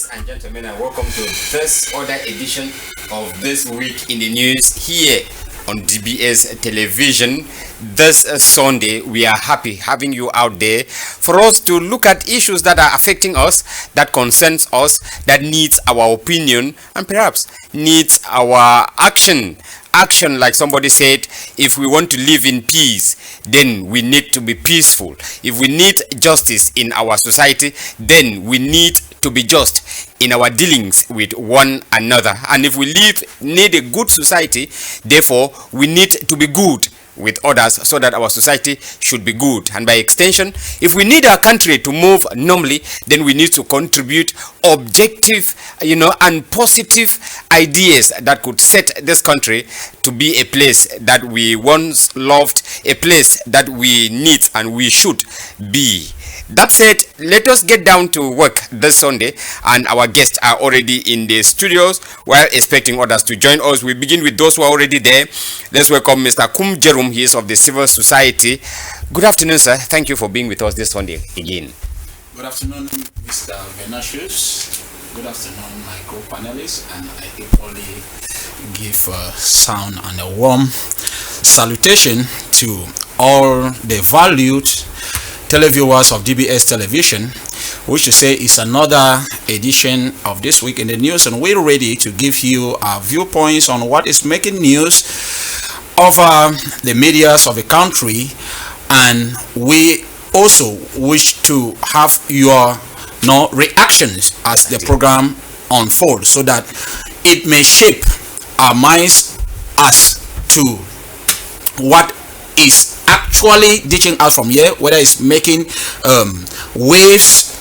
Ladies and gentlemen, and welcome to this other edition of This Week in the News here on DBS Television. This Sunday, we are happy having you out there for us to look at issues that are affecting us, that concerns us, that needs our opinion, and perhaps needs our action. Action, like somebody said, if we want to live in peace, then we need to be peaceful. If we need justice in our society, then we need to be just in our dealings with one another. And if we need a good society, therefore we need to be good with others so that our society should be good. And by extension, if we need our country to move normally, then we need to contribute objective, and positive ideas that could set this country to be a place that we once loved, a place that we need and we should be. That said, let us get down to work this Sunday, and our guests are already in the studios while expecting others to join us. We begin with those who are already there. Let's welcome Mr. JEROME. He is of the Civil Society. Good afternoon, sir. Thank you for being with us this Sunday again. Good afternoon, Mr. VErnasius. Good afternoon, my co-panelists, and I equally give a sound and a warm salutation to all the valued televiewers of DBS Television, which to say is another edition of This Week in the News, and we're ready to give you our viewpoints on what is making news over the medias of the country, and we also wish to have your reactions as the program unfolds, so that it may shape our minds as to what is actually ditching us from here, whether it's making waves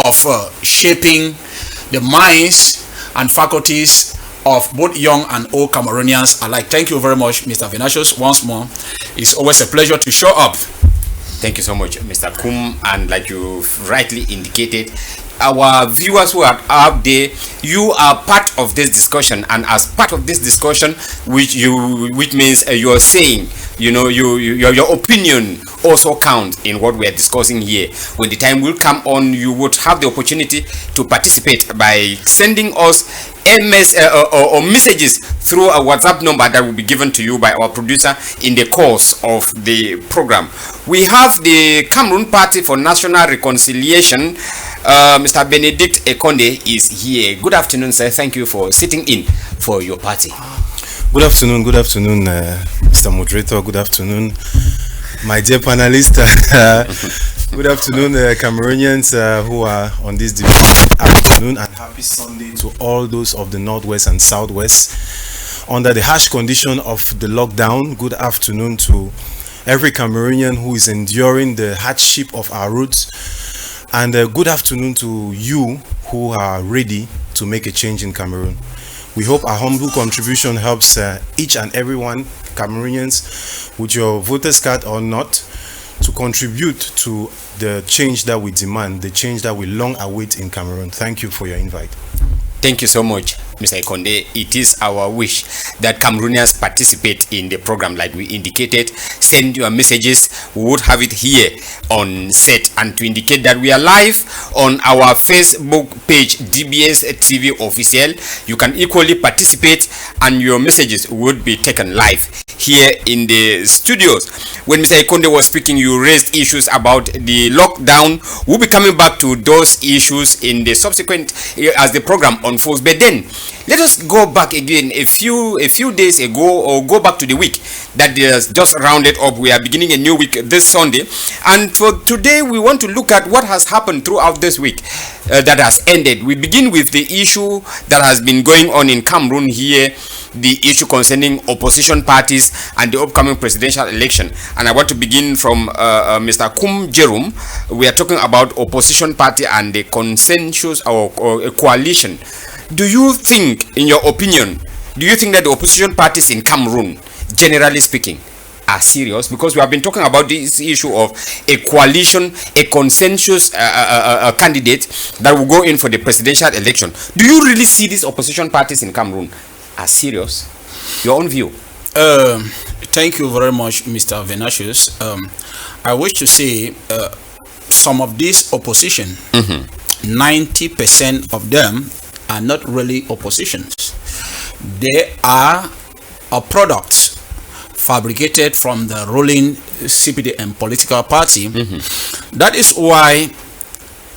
of shaping the minds and faculties of both young and old Cameroonians alike. Thank you very much, Mr. VErnasius. Once more, it's always a pleasure to show up. Thank you so much, Mr. Kum. And like you rightly indicated, our viewers who are out there, you are part of this discussion, and as part of this discussion, which means you're saying, your opinion also counts in what we are discussing here. When the time will come on, you would have the opportunity to participate by sending us or messages through a WhatsApp number that will be given to you by our producer in the course of the program. We have the Cameroon Party for National Reconciliation. Mr. Benedicte EKONDE is here. Good afternoon, sir. Thank you for sitting in for your party. Good afternoon, Mr. Moderator. Good afternoon, my dear panelists. Good afternoon, Cameroonians who are on this afternoon, and happy Sunday to all those of the Northwest and Southwest under the harsh condition of the lockdown. Good afternoon to every Cameroonian who is enduring the hardship of our roots, and good afternoon to you who are ready to make a change in Cameroon. We hope our humble contribution helps each and every one, Cameroonians, with your voter's card or not, to contribute to the change that we demand, the change that we long await in Cameroon. Thank you for your invite. Thank you so much, Mr. EKONDE. It is our wish that Cameroonians participate in the program like we indicated. Send your messages. We would have it here on set, and to indicate that we are live on our Facebook page, DBS TV Official. You can equally participate, and your messages would be taken live here in the studios. When Mr. EKONDE was speaking, you raised issues about the lockdown. We'll be coming back to those issues in the subsequent as the program unfolds. But then let us go back again a few days ago, or go back to the week that is just rounded up. We are beginning a new week this Sunday, and for today we want to look at what has happened throughout this week that has ended. We begin with the issue that has been going on in Cameroon here, the issue concerning opposition parties and the upcoming presidential election. And I want to begin from Mr. JEROME. We are talking about opposition party and the consensus or a coalition. Do you think, in your opinion, that the opposition parties in Cameroon, generally speaking, are serious? Because we have been talking about this issue of a coalition, a consensus candidate that will go in for the presidential election. Do you really see these opposition parties in Cameroon as serious? Your own view. Thank you very much, Mr. VErnasius. I wish to say some of this opposition 90% of them are not really oppositions. They are a product fabricated from the ruling CPDM political party. That is why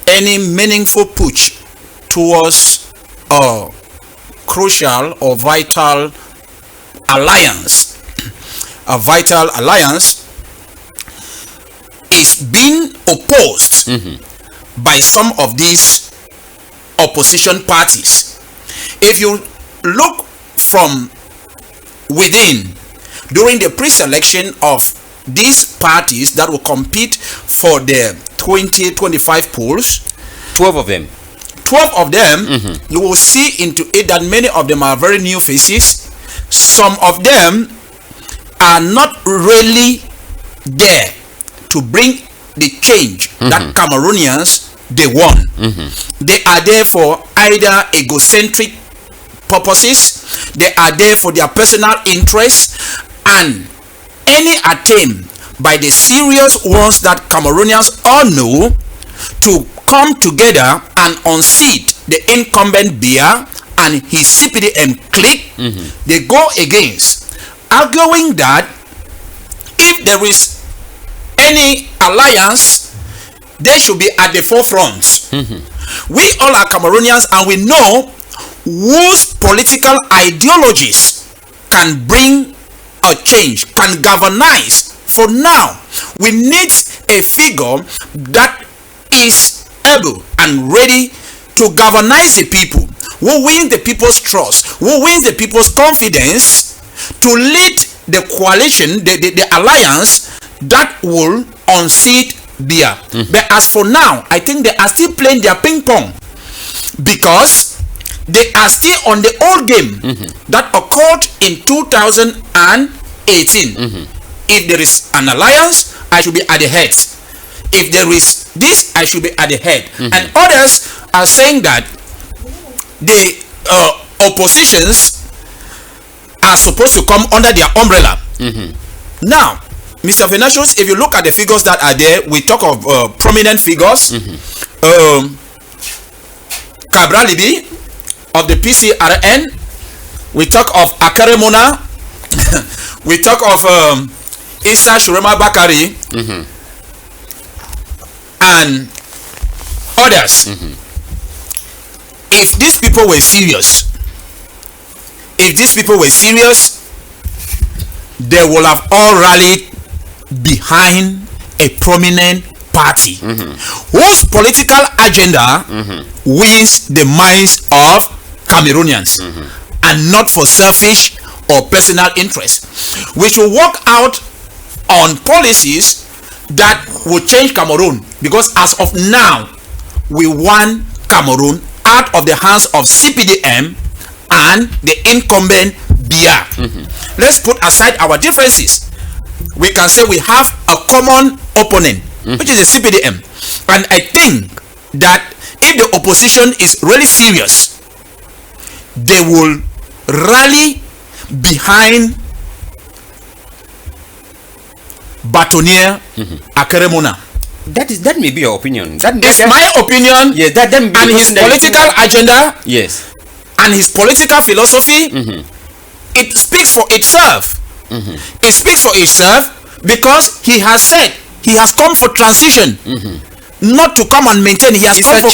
any meaningful push towards a crucial or vital alliance, is being opposed by some of these opposition parties. If you look from within, during the pre-selection of these parties that will compete for the 2025 polls, 12 of them, you will see into it that many of them are very new faces. Some of them are not really there to bring the change that Cameroonians they want. They are there for either egocentric purposes, they are there for their personal interests, and any attempt by the serious ones that Cameroonians all know to come together and unseat the incumbent Biya and his CPDM clique, they go against, arguing that if there is any alliance, they should be at the forefront. We all are Cameroonians and we know whose political ideologies can bring a change, can galvanize. For now, we need a figure that is able and ready to galvanize the people, who wins the people's trust, who wins the people's confidence to lead the coalition, the alliance that will unseat Biya. But as for now, I think they are still playing their ping pong because they are still on the old game that occurred in 2018. If there is an alliance, I should be at the head. If there is this, I should be at the head. And others are saying that the oppositions are supposed to come under their umbrella. Now, Mr. VErnasius, if you look at the figures that are there, we talk of prominent figures. Cabral Libi of the PCRN, we talk of Akaremona, we talk of Issa Shurema Bakari, and others. If these people were serious, they will have all rallied behind a prominent party whose political agenda wins the minds of Cameroonians and not for selfish or personal interest. We should work out on policies that will change Cameroon, because as of now we want Cameroon out of the hands of CPDM and the incumbent Biya. Let's put aside our differences. We can say we have a common opponent, which is the CPDM, and I think that if the opposition is really serious, they will rally behind Batonier Akaremona. That may be your opinion. It's my opinion. Yes, that may be and his political agenda. Yes, and his political philosophy. It speaks for itself. It speaks for itself because he has said he has come for transition, not to come and maintain. He has come for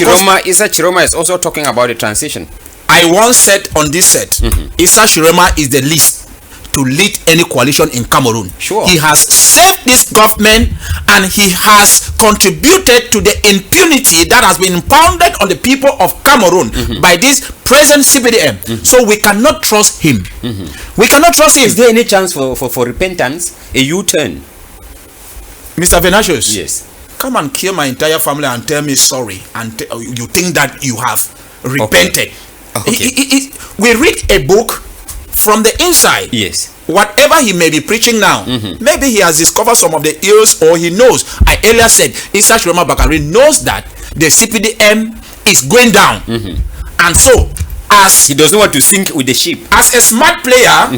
Issa Chiroma is also talking about the transition. I once said on this set, Issa Chiroma is the least to lead any coalition in Cameroon. Sure. He has saved this government and he has contributed to the impunity that has been impounded on the people of Cameroon by this present CPDM. So we cannot trust him. We cannot trust him. Is there any chance for repentance, a U-turn? Mr. VErnasius, yes, come and kill my entire family and tell me sorry, and you think that you have repented. Okay. We read a book from the inside. Yes. Whatever he may be preaching now, maybe he has discovered some of the ills, or he knows. I earlier said Issa Shurema Bakari knows that the CPDM is going down, and so as he doesn't want to sink with the ship. As a smart player,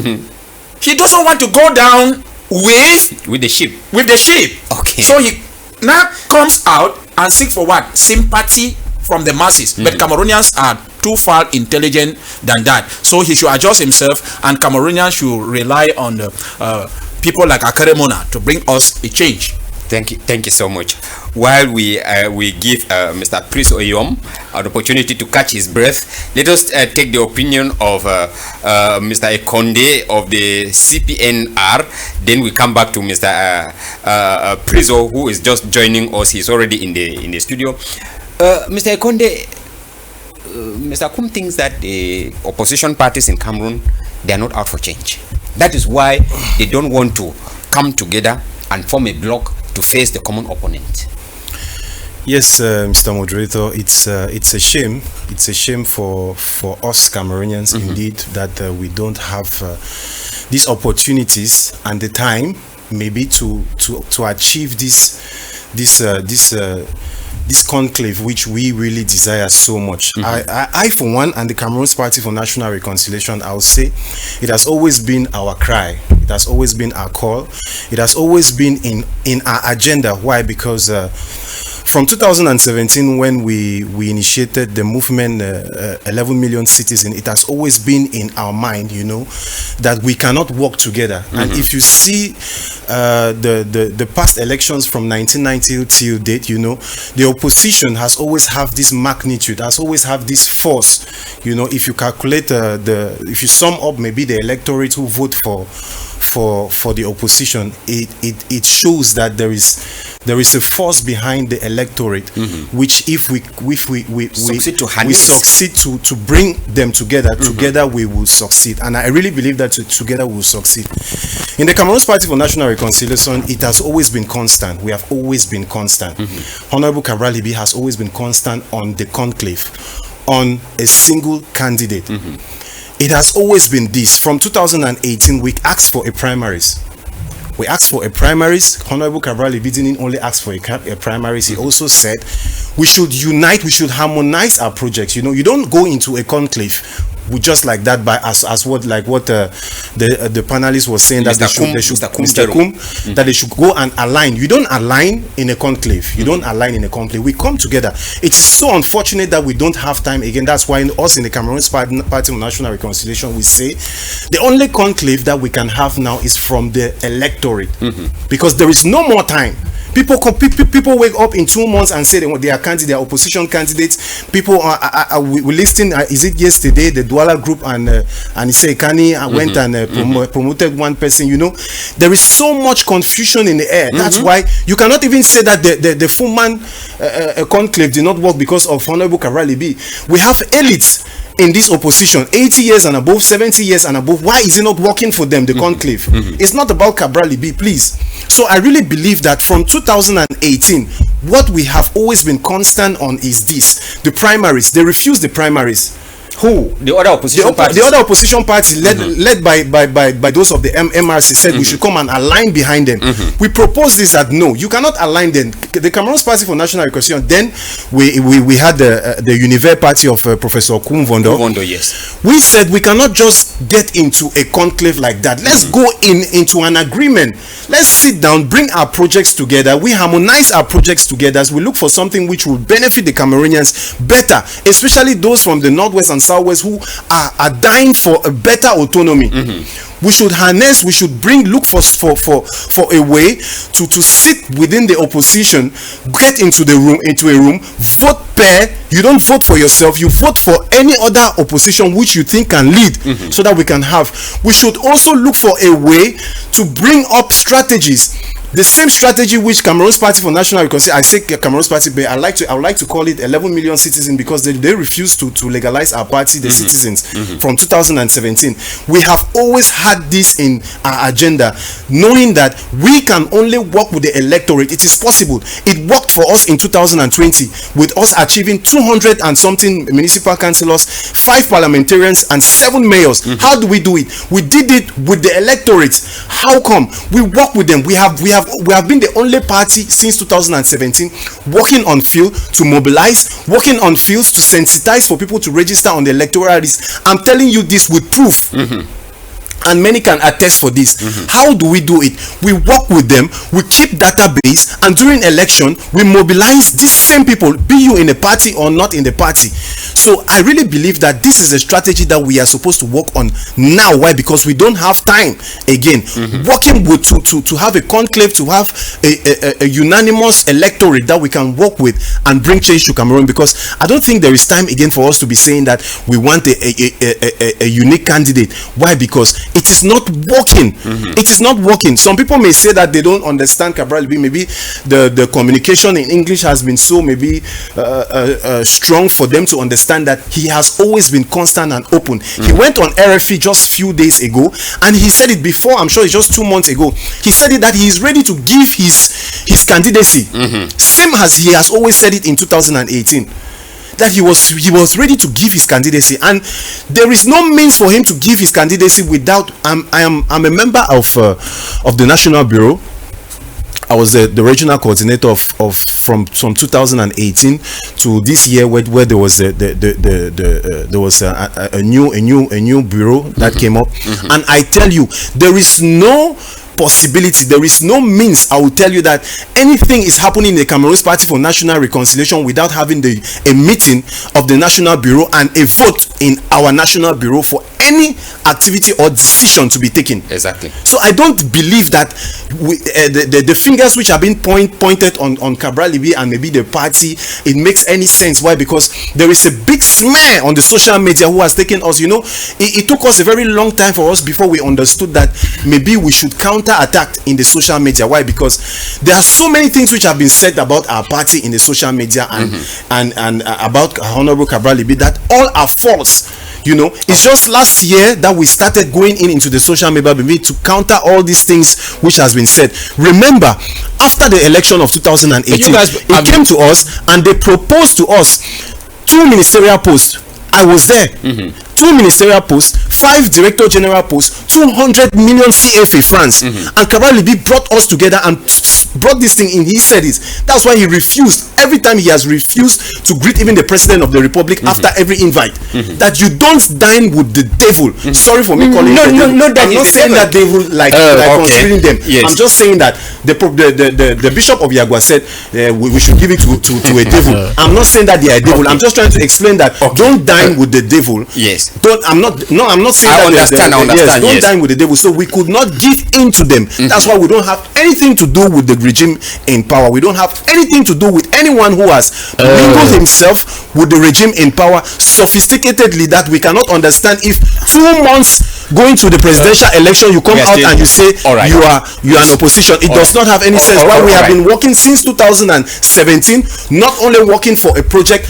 he doesn't want to go down with the ship. With the ship. Okay. So he now comes out and seek for what? Sympathy from the masses. But Cameroonians are too far intelligent than that. So he should adjust himself, and Cameroonians should rely on people like Akere Mona to bring us a change. Thank you so much. While we give Mr. PRISO EYOUM an opportunity to catch his breath, let us take the opinion of Mr. EKONDE of the CPNR. Then we come back to Mr. PRISO, who is just joining us. He's already in the studio. Mr. EKONDE, Mr. Kum thinks that the opposition parties in Cameroon, they are not out for change. That is why they don't want to come together and form a bloc to face the common opponent. Yes, Mr. Moderator, it's a shame. It's a shame for us Cameroonians, indeed, that we don't have these opportunities and the time, maybe to achieve this conclave which we really desire so much. I for one, and the Cameroon's Party for National Reconciliation, I will say it has always been our cry. It has always been our call. It has always been in our agenda. Why? Because from 2017, when we initiated the movement, 11 million citizens, it has always been in our mind, you know, that we cannot work together. And if you see the past elections from 1990 till date, you know, the opposition has always have this magnitude, has always have this force. You know, if you calculate if you sum up maybe the electorate who vote for the opposition, it shows that there is a force behind the electorate, which if we succeed to bring them together, together we will succeed. And I really believe that together we will succeed. In the Cameroon's Party for National Reconciliation, it has always been constant. We have always been constant. Honorable Cabral Libi has always been constant on the conclave, on a single candidate. It has always been this. From 2018, we asked for a primaries. We asked for a primaries. Honorable Cabral Libi didn't only ask for a primaries. He also said we should unite, we should harmonize our projects. You know, you don't go into a conclave just like that by as what the panelists was saying, that that they should go and align. You don't align in a conclave. You don't align in a conclave. We come together. It's so unfortunate that we don't have time again. That's why us in the Cameroon's Party of National Reconciliation, we say the only conclave that we can have now is from the electorate, because there is no more time. People wake up in 2 months and say they are candidates, they are opposition candidates. People are we listening. Is it yesterday the Douala group and Isekani went and promoted one person? You know, there is so much confusion in the air. That's why you cannot even say that the full man conclave did not work because of Honorable Cabral Libi. We have elites in this opposition, 80 years and above, 70 years and above. Why is it not working for them, the conclave? It's not about Cabral Libi, please. So I really believe that from 2018, what we have always been constant on is this: the primaries. They refused the primaries. Who? The other opposition parties. The other opposition party led by those of the MRC said we should come and align behind them. We proposed this, that no, you cannot align them. The Cameroon's Party for National Reconciliation, then we had the Univer Party of Professor Kumvondo. Yes. We said we cannot just get into a conclave like that. Let's go into an agreement. Let's sit down, bring our projects together. We harmonize our projects together as we look for something which will benefit the Cameroonians better, especially those from the Northwest and Southwest who are dying for a better autonomy. We should harness, we should look for a way to sit within the opposition, get into a room, vote pair. You don't vote for yourself, you vote for any other opposition which you think can lead, so that we can have. We should also look for a way to bring up strategies. The same strategy which Cameroon's Party for National Reconciliation, I say Cameroon's Party, but I would like to call it 11 million citizens, because they refuse to legalize our party, the citizens, from 2017. We have always had this in our agenda, knowing that we can only work with the electorate. It is possible. It worked for us in 2020 with us achieving 200 and something municipal councillors, 5 parliamentarians and 7 mayors. How do we do it? We did it with the electorate. How come? We work with them. We have been the only party since 2017 working on field to mobilize, working on fields to sensitize for people to register on the electoral list. I'm telling you this with proof. and many can attest for this. How do we do it? We work with them, we keep database, and during election we mobilize these same people, be you in a party or not in the party. So I really believe that this is a strategy that we are supposed to work on now. Why? Because we don't have time again. Working with to have a conclave, to have a unanimous electorate that we can work with and bring change to Cameroon, because I don't think there is time again for us to be saying that we want a unique candidate. Why? Because it is not working. It is not working. Some people may say that they don't understand Cabral. Maybe the communication in English has been so maybe strong for them to understand that he has always been constant and open. He went on RFE just few days ago and he said it before, I'm sure it's just 2 months ago. He said it that he is ready to give his candidacy, same as he has always said it in 2018, that he was ready to give his candidacy, and there is no means for him to give his candidacy without I'm a member of the National Bureau. I was the regional coordinator from 2018 to this year, where there was there was a new bureau that came up, and I tell you, there is no possibility, there is no means, I will tell you, that anything is happening in the Cameroon's Party for National Reconciliation without having a meeting of the National Bureau and a vote in our National Bureau for any activity or decision to be taken. Exactly. So I don't believe that the fingers which have been pointed on Cabral Libi and maybe the party, it makes any sense. Why? Because there is a big smear on the social media who has taken us, you know, it took us a very long time for us before we understood that maybe we should counterattack in the social media. Why? Because there are so many things which have been said about our party in the social media and about Honorable Cabral Libi that all are false. You know, it's just last year that we started going into the social media to counter all these things which has been said. Remember, after the election of 2018, it came to us and they proposed to us 2 ministerial posts. I was there. 2 ministerial posts, 5 director general posts, 200 million CFA francs. And Cabral Libi brought us together and brought this thing in. He said this. That's why he refused. Every time he has refused to greet even the president of the republic after every invite. That you don't dine with the devil. Sorry for me calling it the devil. I'm not saying that devil like considering them. Yes. I'm just saying that the bishop of Yagua said we should give it to a devil. I'm not saying that they are a devil. I'm just trying to explain that don't dine with the devil. Yes. I'm not saying I understand. Don't dine with the devil. So we could not give in to them. That's why we don't have anything to do with the regime in power. We don't have anything to do with anyone who has mingled himself with the regime in power sophisticatedly that we cannot understand. If 2 months going to the presidential election, you come out and you say you are an opposition, it does not have any sense. Why we have been working since 2017, not only working for a project,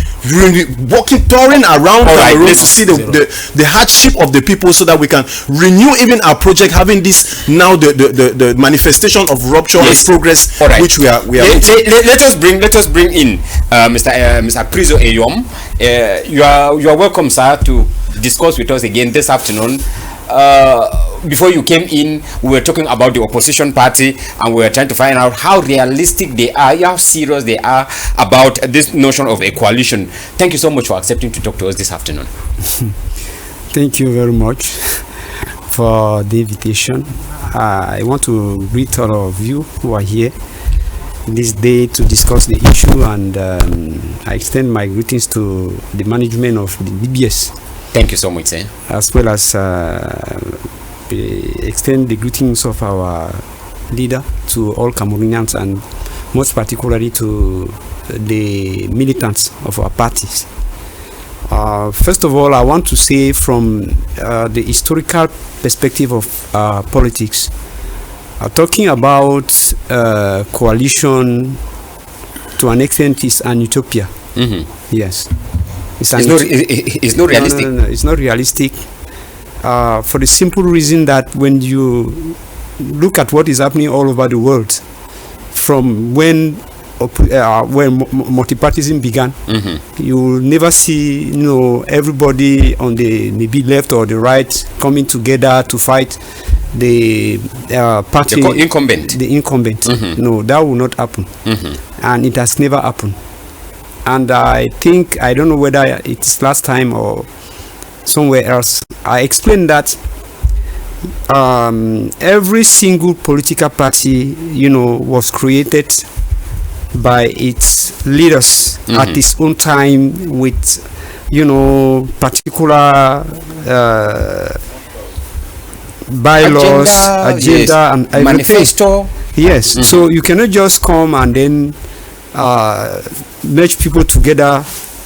working, touring around Cameroon to see the hardship of the people, so that we can renew even our project, having this now the manifestation of rupture and progress, which we are let us bring in Mr. PRISO EYOUM. You are welcome, sir, to discuss with us again this afternoon. Before you came in, we were talking about the opposition party, and we were trying to find out how realistic they are, how serious they are about this notion of a coalition. Thank you so much for accepting to talk to us this afternoon. Thank you very much for the invitation. I want to greet all of you who are here this day to discuss the issue, and I extend my greetings to the management of the DBS. Thank you so much, sir. As well as extend the greetings of our leader to all Cameroonians, and most particularly to the militants of our parties. First of all, I want to say from the historical perspective of politics, talking about coalition to an extent is an utopia. Yes. It's not realistic. No, it's not realistic. For the simple reason that when you look at what is happening all over the world, from when multipartism began, you will never see everybody on the maybe left or the right coming together to fight the party, the incumbent. No, that will not happen, and it has never happened. And I think, I don't know whether it's last time or somewhere else, I explained that every single political party, was created by its leaders at its own time with, particular bylaws, agenda, and everything. Manifesto. Yes. So you cannot just come and then merge people together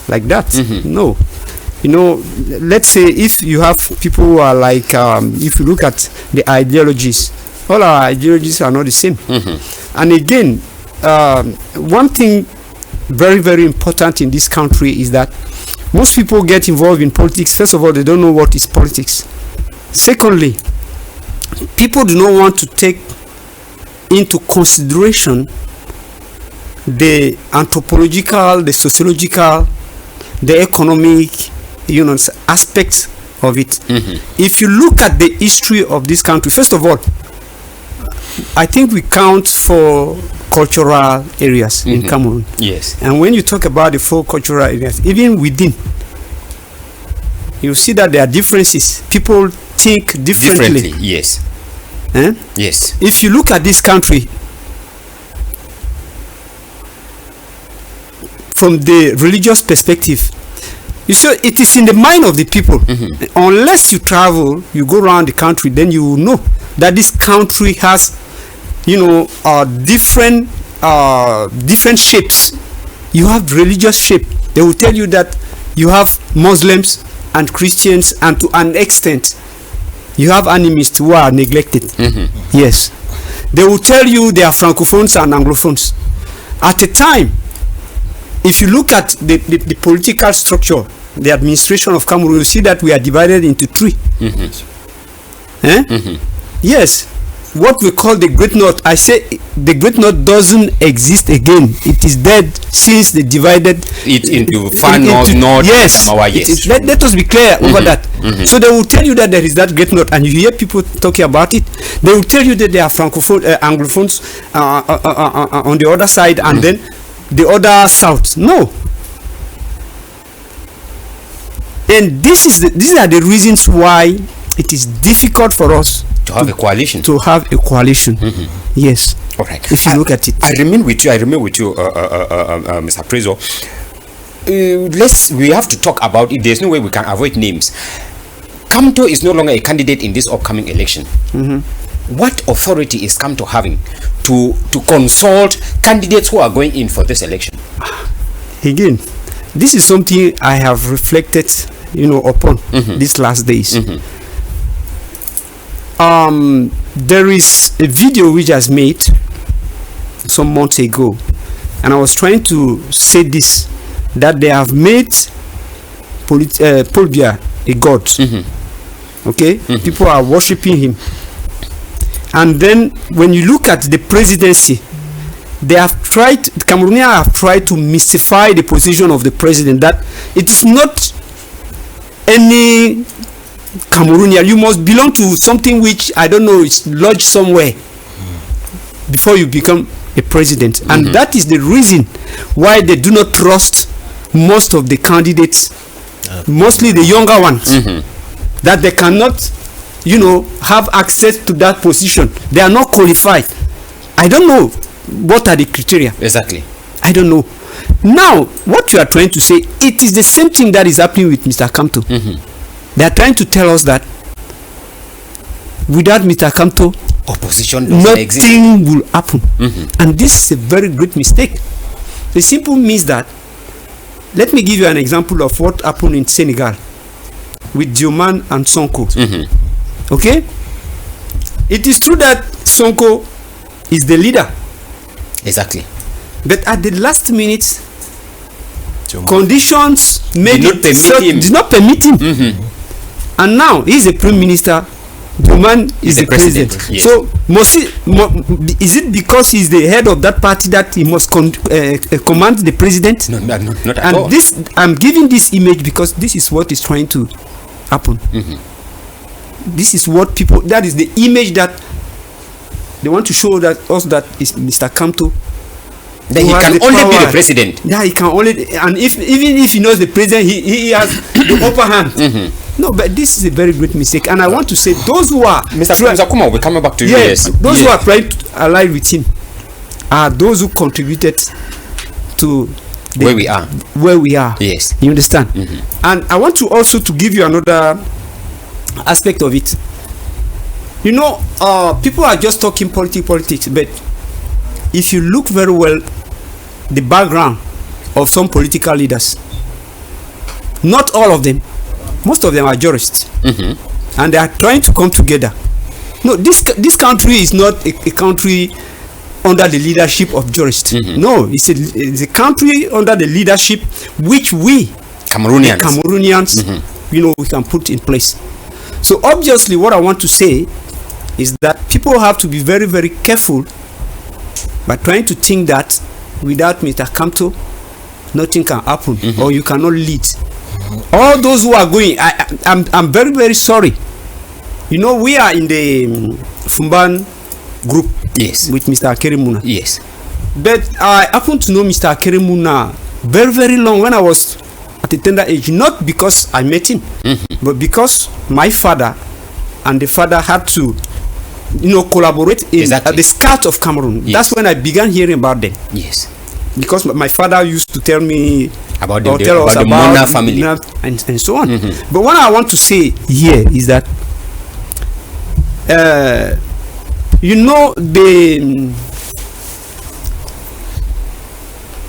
like that. No. Let's say if you have people who are like, if you look at the ideologies, all our ideologies are not the same. And again, one thing very, very important in this country is that most people get involved in politics. First of all, they don't know what is politics. Secondly, people do not want to take into consideration the anthropological, the sociological, the economic, aspects of it. If you look at the history of this country, first of all, I think we count for cultural areas in Cameroon. Yes. And when you talk about the 4 cultural areas, even within, you see that there are differences. People think differently. Yes. Yes. If you look at this country from the religious perspective, you see it is in the mind of the people. Unless you travel, you go around the country, then you will know that this country has, different shapes. You have religious shape. They will tell you that you have Muslims and Christians, and to an extent you have animists who are neglected. Yes. They will tell you they are francophones and anglophones. At a time, if you look at the political structure, the administration of Cameroon, you see that we are divided into 3. Yes. What we call the Great North, I say the Great North doesn't exist again. It is dead since they divided it into far north. Yes. Yes. Let us be clear over that. So they will tell you that there is that Great North, and you hear people talking about it. They will tell you that there are francophone, anglophones on the other side, and then the other south. No. And these are the reasons why it is difficult for us to have a coalition. Yes. All right. If you look at it, I remain with you, Mr. Priso. We have to talk about it. There's no way we can avoid names. Kamto is no longer a candidate in this upcoming election. What authority is Kamto having to consult candidates who are going in for this election? Again, this is something I have reflected, upon these last days. There is a video which I made some months ago, and I was trying to say this, that they have made Paul Biya a god. Okay. People are worshiping him, and then when you look at the presidency, Cameroonians have tried to mystify the position of the president, that it is not any Cameroonian. You must belong to something which, I don't know, is lodged somewhere before you become a president. And that is the reason why they do not trust most of the candidates, mostly the younger ones, that they cannot, have access to that position. They are not qualified. I don't know what are the criteria. Exactly. I don't know. Now, what you are trying to say, it is the same thing that is happening with Mr. Kamto. They are trying to tell us that without Mr. Kamto, opposition doesn't exist. Nothing will happen. And this is a very great mistake. The simple means that, let me give you an example of what happened in Senegal with Diomaye and Sonko. Okay? It is true that Sonko is the leader. Exactly. But at the last minute, conditions did not permit him. And now he is a prime minister. Diomaye is the president. Yes. So is it because he is the head of that party that he must command the president? No, not at and all. This, I'm giving this image because this is what is trying to happen. This is what people, that is the image that they want to show that us, that is Mr. Kamto. Then he can only be the president. Yeah, he can only, and even if he knows the president, he has the upper hand. No, but this is a very great mistake, and I want to say those who are Mr. Kuma, we're coming back to you. Yes, those who are trying to ally with him are those who contributed to where we are. Where we are. Yes. You understand? And I want to also to give you another aspect of it. You know, people are just talking politics, but if you look very well, the background of some political leaders, not all of them, most of them are jurists, and they are trying to come together. No, this country is not a country under the leadership of jurists. No, it's a country under the leadership which we Cameroonians, you know, we can put in place. So obviously, what I want to say is that people have to be very, very careful by trying to think that without Mr. Kamto, nothing can happen, or you cannot lead. All those who are going, I'm very, very sorry. You know, we are in the Fumban group, yes, with Mr. Akerimuna. Yes. But I happen to know Mr. Akerimuna very, very long when I was at a tender age, not because I met him, but because my father and the father had to, you know, collaborate at the start of Cameroon. Yes. That's when I began hearing about them. Yes. Because my father used to tell me about the Mona family and so on. But what I want to say here is that you know, the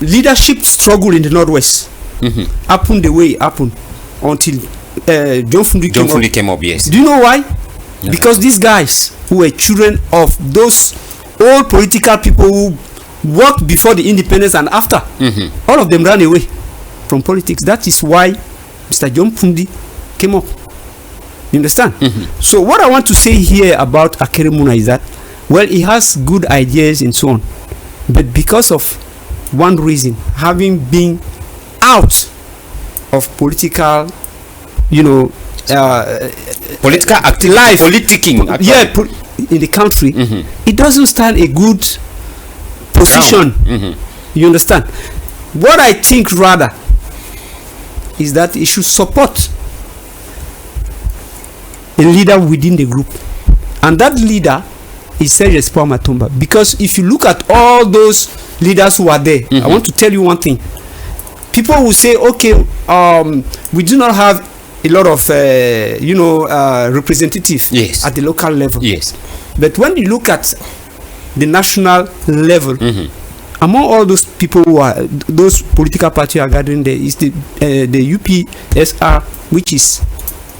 leadership struggle in the Northwest happened the way it happened until John Fundi came up. Yes. Do you know why? Yeah. Because these guys who were children of those old political people who worked before the independence and after, all of them ran away from politics. That is why Mr. John Fundi came up. You understand? So what I want to say here about Akerimuna is that, well, he has good ideas and so on, but because of one reason, having been out of political, you know, political active life, politicking, in the country, it doesn't stand a good position. You understand? What I think rather is that he should support a leader within the group, and that leader is Serge Paul Matumba. Because if you look at all those leaders who are there, I want to tell you one thing. People will say, okay, we do not have a lot of representatives at the local level. Yes. But when you look at the national level, among all those people who are, those political parties are gathering there, is the UPSR, which is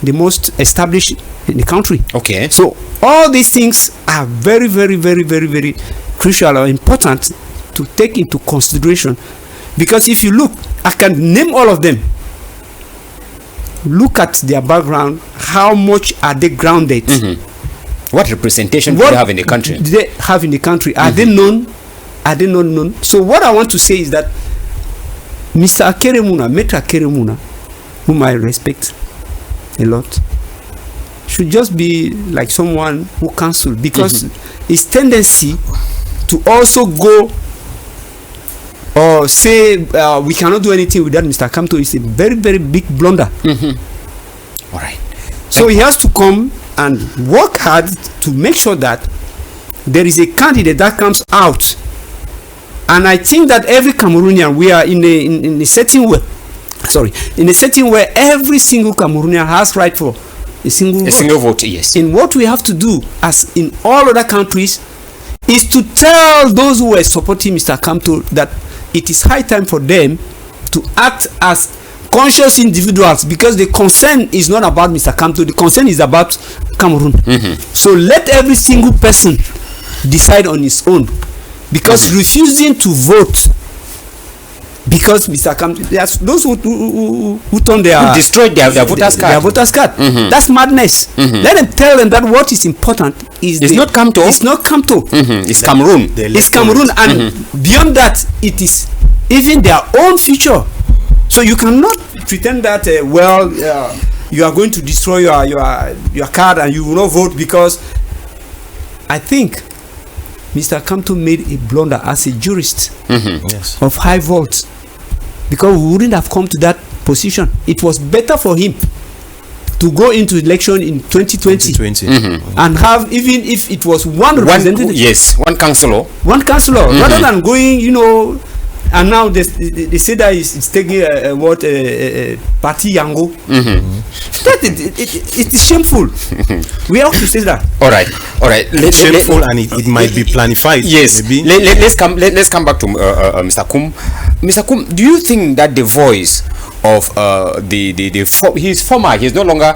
the most established in the country. Okay. So all these things are very, very, very, very, very crucial or important to take into consideration, because if you look, I can name all of them. Look at their background. How much are they grounded? What representation do they have in the country? They have in the country. Are they known? Are they not known? So what I want to say is that Mr. Akerimuna, Maitre Akerimuna, whom I respect a lot, should just be like someone who cancelled, because his tendency to also go or say we cannot do anything without Mr. Kamto is a very, very big blunder. All right. So he has to come and work hard to make sure that there is a candidate that comes out. And I think that every Cameroonian, we are in a setting where, in a setting where every single Cameroonian has right for a single vote. Yes. And what we have to do, as in all other countries, is to tell those who are supporting Mr. Kamto that it is high time for them to act as conscious individuals, because the concern is not about Mr. Kamto, the concern is about Cameroon. So let every single person decide on his own, because refusing to vote because Mr. Kamto, there's those who turn their destroyed their voters card. Their voters card. That's madness. Let them tell them that what is important is it's not Kamto. It's not Kamto. It's Cameroon. It's Cameroon, and beyond that, it is even their own future. So you cannot pretend that you are going to destroy your card and you will not vote, because I think Mr. Kamto made a blunder as a jurist of high vault, because we wouldn't have come to that position. It was better for him to go into election in 2020, and have, even if it was one representative, one councillor, rather than going, you know. And now they say that it's taking party Yango. That it is shameful. We have to say that. All right. It's shameful, and it might be planified. Yes. Maybe. Let's come back to Mr. Kum. Mr. Kum, do you think that the voice of he's no longer